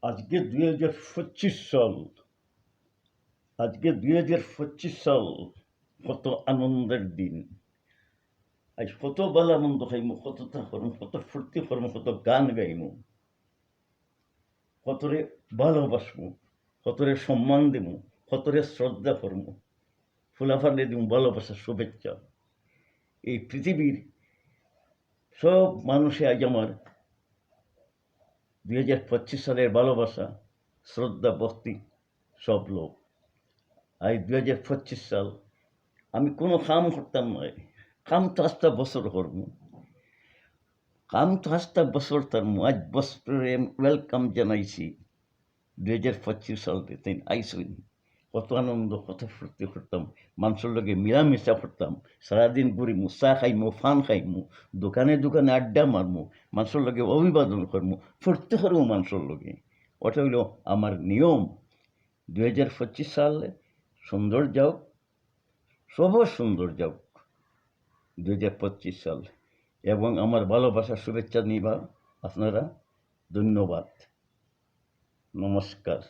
আজকে 2025 সাল। আজকে 2025 সাল। কত আনন্দের দিন। আজ কত বেলা আনন্দ খাইমু, কতটা করমু, কত ফুর্তি করমু, কত গান গাইমু, কতরে ভালোবাসমু, কতরে সম্মান দিমু, কতরে শ্রদ্ধা করমু, ফুলাফান্ডে দিমু ভালোবাসার শুভেচ্ছা। এই পৃথিবীর সব মানুষে আজ আমার 2025 সালের ভালোবাসা, শ্রদ্ধা, ভক্তি সব লোক। আজ 2025 সাল। আমি কোনো কাম করতাম না। কাম তো 8 বছর করবো। কাম তো 8 বছর আজ বছরে ওয়েলকাম জানাইছি 2025 সালতে। তাই আইসই কত আনন্দ, কত ফুর্তি করতাম, মানুষের লগে মিলামিশা করতাম, সারাদিন ঘুরিমু, চা খাইমু, ফান খাইমু, দোকানে দোকানে আড্ডা মারমু, মানুষের লগে অভিবাদন করমু, ফুর্তি করবো মানুষের লগে। ওটা হইল আমার নিয়ম। 2025 সালে সুন্দর যাওক, সবও সুন্দর যাওক 2025 সাল। এবং আমার ভালোবাসার শুভেচ্ছা নিবা আপনারা। ধন্যবাদ, নমস্কার।